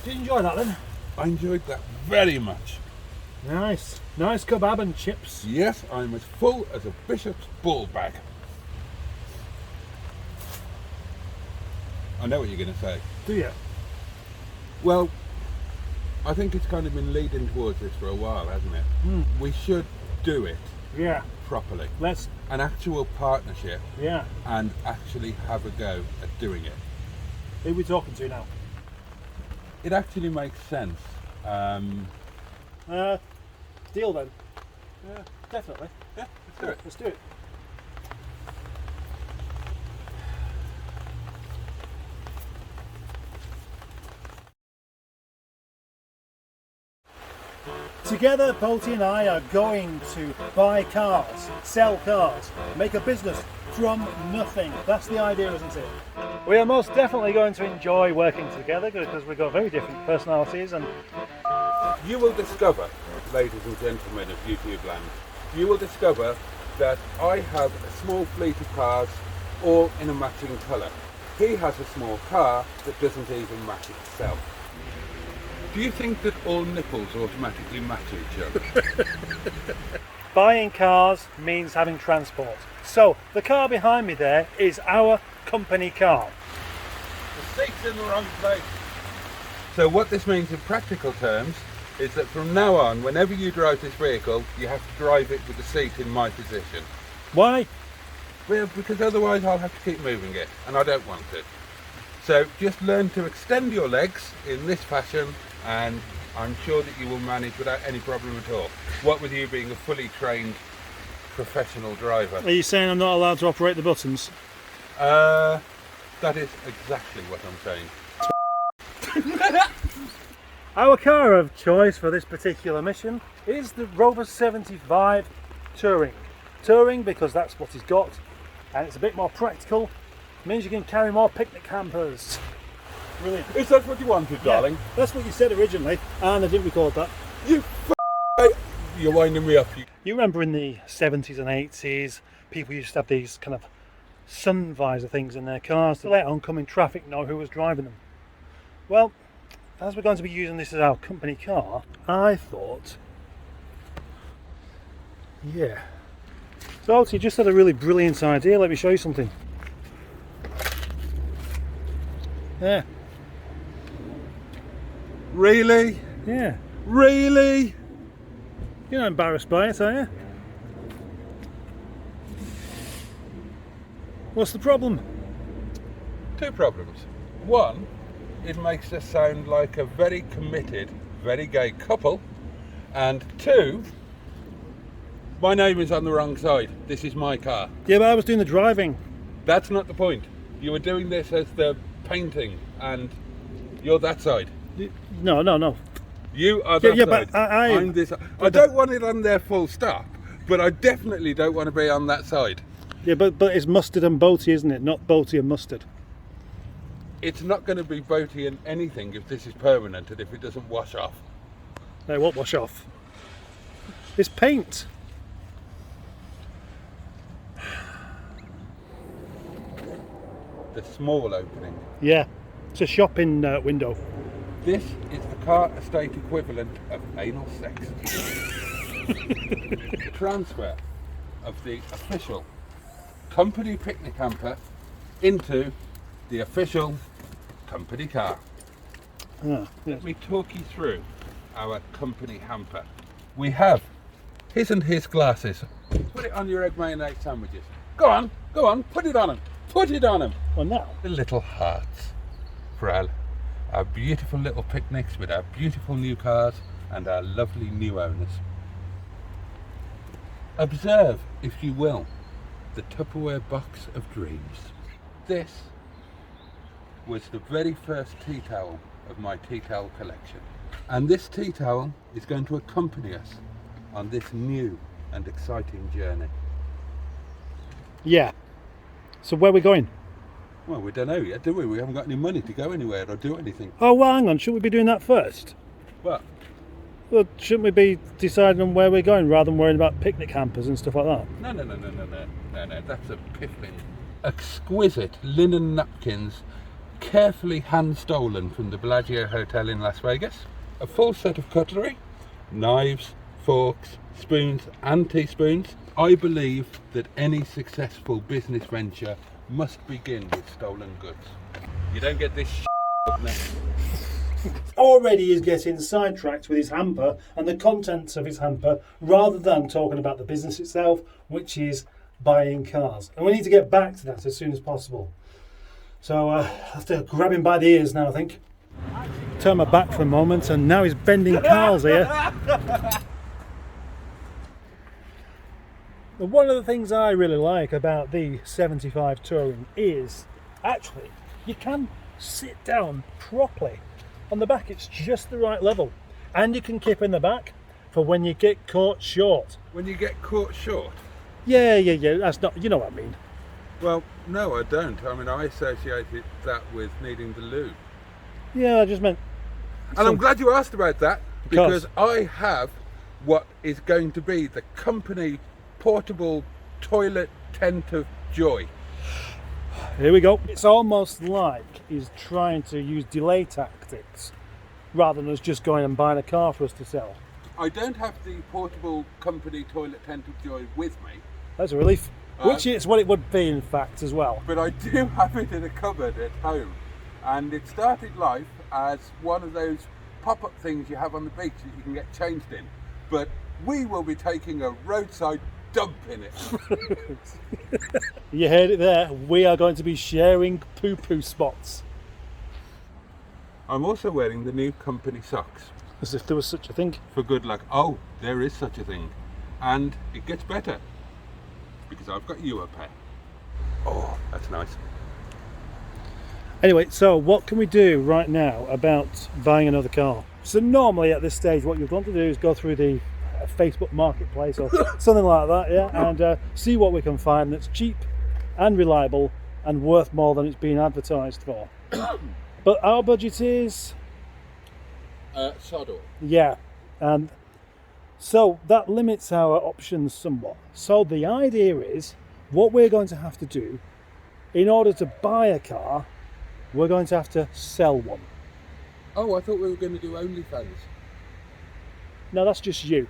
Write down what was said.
Did you enjoy that then? I enjoyed that very much. Nice. Nice kebab and chips. Yes, I'm as full as a bishop's ball bag. I know what you're going to say. Do you? Well, I think it's kind of been leading towards this for a while, hasn't it? We should do it Yeah. properly. Let's. An actual partnership Yeah. and actually have a go at doing it. Who are we talking to now? It actually makes sense. Deal then. Yeah, definitely. Yeah, let's do it. Let's do it. Together, Boaty and I are going to buy cars, sell cars, make a business from nothing. That's the idea, isn't it? We are most definitely going to enjoy working together because we've got very different personalities, and You will discover, ladies and gentlemen of YouTube land, you will discover that I have a small fleet of cars all in a matching colour. He has a small car that doesn't even match itself. Do you think that all nipples automatically match each other? buying cars means having transport. So the car behind me there is our company car. The seat's in the wrong place. So what this means in practical terms is that from now on, whenever you drive this vehicle, you have to drive it with the seat in my position. Why? Well, because otherwise I'll have to keep moving it, and I don't want it. So just learn to extend your legs in this fashion, and I'm sure that you will manage without any problem at all. What with you being a fully trained professional driver. Are you saying I'm not allowed to operate the buttons? That is exactly what I'm saying. Our car of choice for this particular mission is the Rover 75 Touring. Touring because that's what he's got, and it's a bit more practical. Means you can carry more picnic hampers. Brilliant. Is that what you wanted, darling? Yeah, that's what you said originally, and I didn't record that. You're winding me up. You remember in the 70s and 80s, people used to have these kind of sun visor things in their cars to let oncoming traffic know who was driving them. Well, as we're going to be using this as our company car, I thought, yeah. So you just had a really brilliant idea. Let me show you something. Yeah. Really? Yeah. Really? You're not embarrassed by it, are you? What's the problem? Two problems. One, it makes us sound like a very committed, very gay couple. And two, my name is on the wrong side. This is my car. Yeah, but I was doing the driving. That's not the point. You were doing this as the painting, and you're that side. No. You are that Yeah, side. but I'm this. I don't want it on there full stop, but I definitely don't want to be on that side. Yeah, but it's Mustard and Boaty, isn't it? Not Boaty and Mustard. It's not going to be boaty in anything if this is permanent and if it doesn't wash off. They won't wash off. It's paint. The small opening. Yeah, it's a shopping window. This is the car estate equivalent of anal sex. Transfer of the official company picnic hamper into the official company car. Ah, yes. Let me talk you through our company hamper. We have his and his glasses. Put it on your egg mayonnaise sandwiches. Go on, put it on them. Put it on them. Well, now. The little hearts for our beautiful little picnics with our beautiful new cars and our lovely new owners. Observe, if you will, the Tupperware box of dreams. This was the very first tea towel of my tea towel collection. And this tea towel is going to accompany us on this new and exciting journey. Yeah. So where are we going? Well, we don't know yet, do we? We haven't got any money to go anywhere or do anything. Oh, well, hang on. Shouldn't we be doing that first? But Well, shouldn't we be deciding on where we're going rather than worrying about picnic hampers and stuff like that? no, that's a piffling. Exquisite linen napkins carefully hand stolen from the Bellagio Hotel in Las Vegas. A full set of cutlery, knives, forks, spoons and teaspoons. I believe that any successful business venture must begin with stolen goods. You don't get this up now. Already he's getting sidetracked with his hamper and the contents of his hamper rather than talking about the business itself, which is buying cars. And we need to get back to that as soon as possible. So I have to grab him by the ears now, I think. Turn my back for a moment and now he's bending cars here. And one of the things I really like about the 75 Touring is actually you can sit down properly. On the back it's just the right level, and you can kip in the back for when you get caught short. When you get caught short? Yeah, that's not, you know what I mean. Well, no, I don't. I mean, I associated that with needing the loo. Yeah, I just meant... And I'm glad you asked about that, because I have what is going to be the company portable toilet tent of joy. Here we go. It's almost like he's trying to use delay tactics rather than us just going and buying a car for us to sell. I don't have the portable company toilet tent of joy with me. That's a relief. Which is what it would be, in fact, as well. But I do have it in a cupboard at home. And it started life as one of those pop-up things you have on the beach that you can get changed in. But we will be taking a roadside dump in it. You heard it there. We are going to be sharing poo-poo spots. I'm also wearing the new company socks. As if there was such a thing. For good luck. Oh, there is such a thing. And it gets better. Because I've got you a pair. Oh, that's nice. Anyway, so what can we do right now about buying another car? So normally at this stage what you'd want to do is go through the Facebook marketplace or something like that, yeah, and see what we can find that's cheap and reliable and worth more than it's being advertised for. But our budget is Sodor. Yeah, and so that limits our options somewhat. So the idea is what we're going to have to do in order to buy a car, we're going to have to sell one. Oh, I thought we were going to do OnlyFans. No, that's just you.